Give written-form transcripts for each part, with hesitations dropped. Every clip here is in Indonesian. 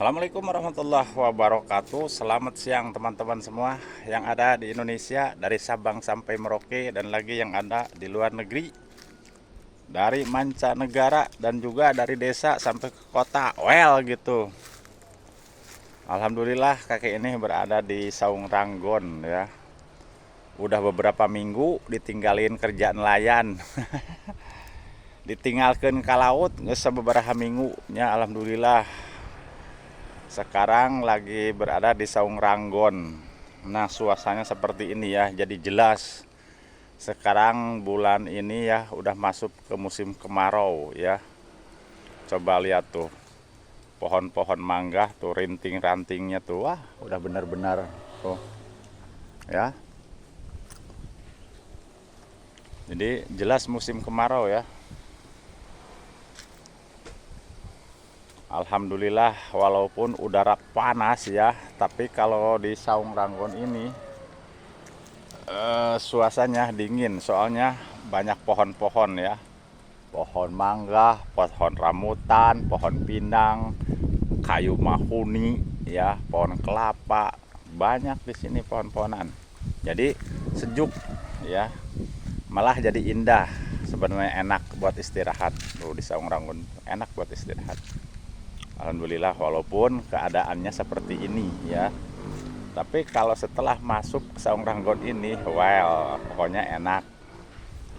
Assalamualaikum warahmatullahi wabarakatuh. Selamat siang teman-teman semua yang ada di Indonesia, dari Sabang sampai Merauke, dan lagi yang ada di luar negeri, dari mancanegara, dan juga dari desa sampai ke kota. Well gitu. Alhamdulillah kakek ini berada di Saung Ranggon ya. Udah beberapa minggu ditinggalin kerjaan nelayan. Ditinggalkan ke laut nggak beberapa minggunya. Alhamdulillah sekarang lagi berada di Saung Ranggon. Nah, suasananya seperti ini ya, jadi jelas. Sekarang bulan ini ya udah masuk ke musim kemarau ya. Coba lihat tuh, pohon-pohon mangga tuh, rinting-rantingnya tuh, wah udah benar-benar tuh ya. Jadi jelas musim kemarau ya. Alhamdulillah walaupun udara panas ya, tapi kalau di Saung Ranggon ini suasananya dingin, soalnya banyak pohon-pohon ya. Pohon mangga, pohon rambutan, pohon pinang, kayu mahuni ya, pohon kelapa, banyak di sini pohon-pohonan. Jadi sejuk ya, malah jadi indah. Sebenarnya enak buat istirahat. Tuh di Saung Ranggon enak buat istirahat. Alhamdulillah walaupun keadaannya seperti ini ya. Tapi kalau setelah masuk ke Saung Ranggon ini, well, pokoknya enak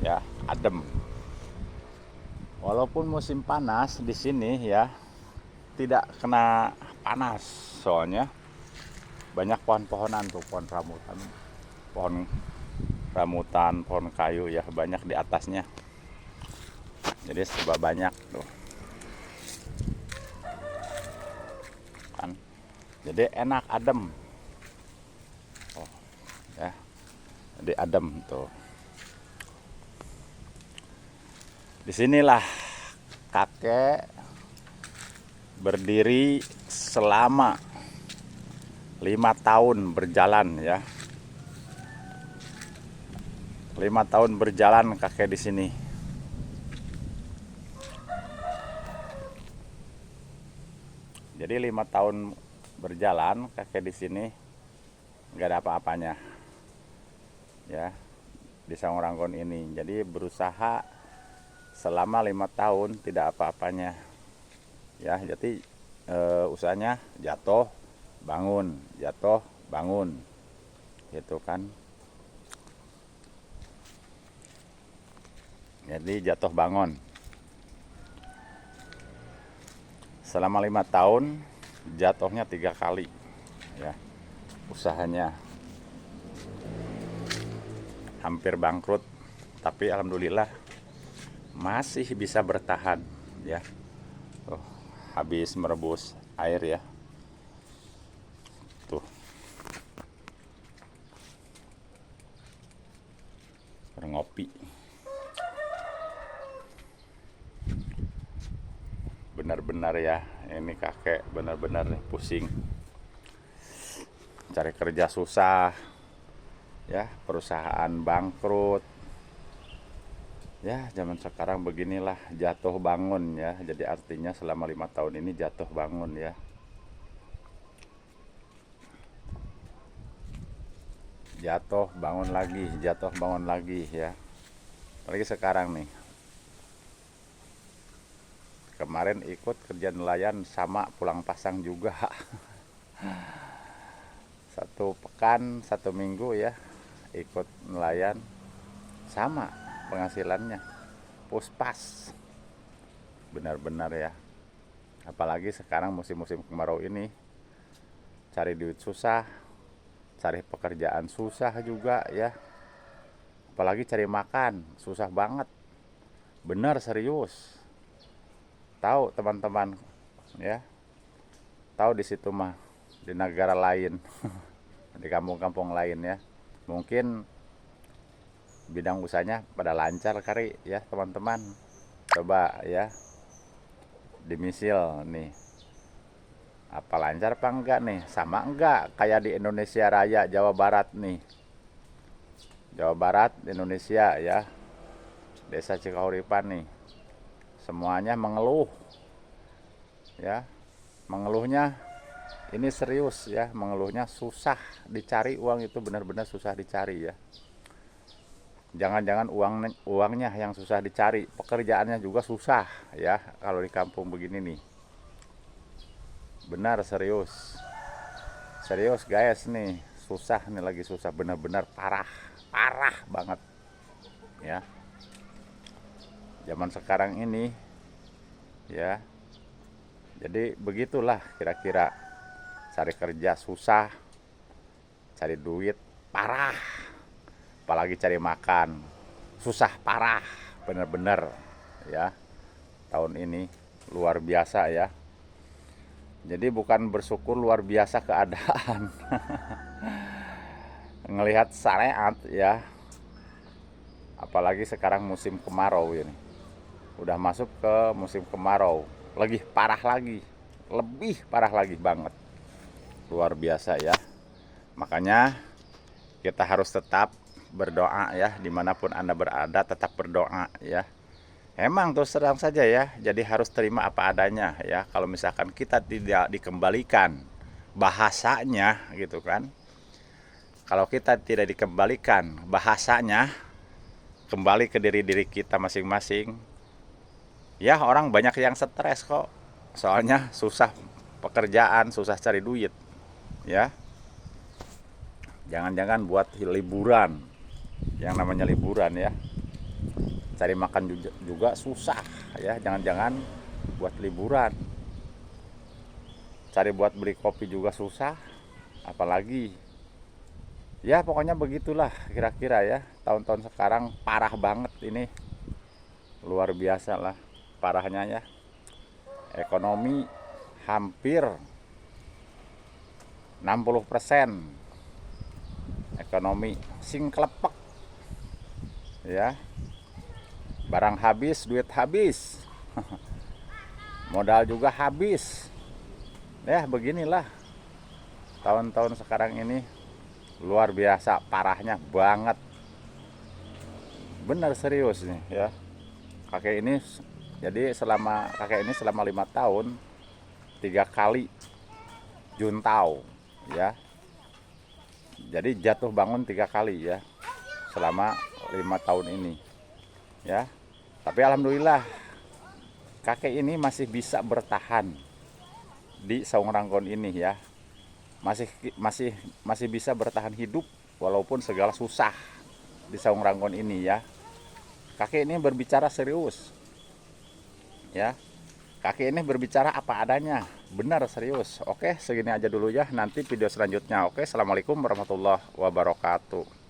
ya, adem. Walaupun musim panas di sini ya, tidak kena panas, soalnya banyak pohon-pohonan tuh, pohon rambutan, pohon kayu ya, banyak di atasnya. Jadi serba banyak tuh. Kan. Jadi enak, adem. Oh, ya. Jadi adem tuh. Disinilah kakek berdiri selama 5 tahun berjalan ya. 5 tahun berjalan kakek di sini. Jadi 5 tahun berjalan kakek di sini nggak ada apa-apanya ya, di Saung Ranggon ini. Jadi berusaha selama 5 tahun tidak apa-apanya ya. Jadi usahanya jatuh bangun gitu kan. Jadi jatuh bangun selama 5 tahun, jatuhnya 3 kali ya. Usahanya hampir bangkrut, tapi alhamdulillah masih bisa bertahan ya. Habis merebus air ya, tuh ngopi. Benar-benar ya, ini kakek benar-benar pusing, cari kerja susah ya, perusahaan bangkrut ya. Zaman sekarang beginilah, jatuh bangun ya. Jadi artinya selama 5 tahun ini jatuh bangun ya. Jatuh bangun lagi ya. Apalagi sekarang nih, kemarin ikut kerja nelayan sama pulang pasang juga. 1 pekan 1 minggu ya ikut nelayan, sama penghasilannya puspas benar-benar ya. Apalagi sekarang musim-musim kemarau ini, cari duit susah, cari pekerjaan susah juga ya. Apalagi cari makan susah banget, benar serius. Tahu teman-teman ya, tahu di situ mah, di negara lain, di kampung-kampung lain ya, mungkin bidang usahanya pada lancar kali ya teman-teman. Coba ya dimisil nih, apa lancar apa enggak nih, sama enggak kayak di Indonesia Raya Jawa Barat nih. Jawa Barat Indonesia ya, desa Cikahuripan nih, semuanya mengeluh ya. Mengeluhnya Ini serius ya, mengeluhnya susah dicari uang, itu benar-benar susah dicari ya. Jangan-jangan uangnya yang susah dicari, pekerjaannya juga susah ya kalau di kampung begini nih. Benar serius. Serius guys nih, susah nih, lagi susah, benar-benar parah. Parah banget ya. Zaman sekarang ini ya. Jadi begitulah kira-kira, cari kerja susah, cari duit parah, apalagi cari makan susah parah, bener-bener ya. Tahun ini luar biasa ya. Jadi bukan bersyukur, luar biasa keadaan. Ngelihat syariat ya, apalagi sekarang musim kemarau ini, udah masuk ke musim kemarau, lebih parah lagi, lebih parah lagi banget, luar biasa ya. Makanya kita harus tetap berdoa ya, dimanapun Anda berada tetap berdoa ya. Emang terus terang saja ya, jadi harus terima apa adanya ya. Kalau misalkan kita tidak dikembalikan bahasanya gitu kan, kalau kita tidak dikembalikan bahasanya kembali ke diri kita masing-masing ya, orang banyak yang stres kok, soalnya susah pekerjaan, susah cari duit ya. Jangan-jangan buat liburan, yang namanya liburan ya, cari makan juga susah ya. Jangan-jangan buat liburan, cari buat beli kopi juga susah, apalagi ya. Pokoknya begitulah kira-kira ya. Tahun-tahun sekarang parah banget ini, luar biasa lah parahnya ya. Ekonomi hampir 60% ekonomi singklepek ya. Barang habis, duit habis, modal juga habis ya. Beginilah tahun-tahun sekarang ini, luar biasa parahnya banget, benar serius nih ya. Kakek ini jadi kakek ini selama 5 tahun 3 kali juntau ya. Jadi jatuh bangun 3 kali ya selama 5 tahun ini ya. Tapi alhamdulillah kakek ini masih bisa bertahan di Saung Ranggon ini ya. Masih bisa bertahan hidup walaupun segala susah di Saung Ranggon ini ya. Kakek ini berbicara serius ya. Kakek ini berbicara apa adanya, benar serius. Oke, segini aja dulu ya, nanti video selanjutnya. Oke, assalamualaikum warahmatullahi wabarakatuh.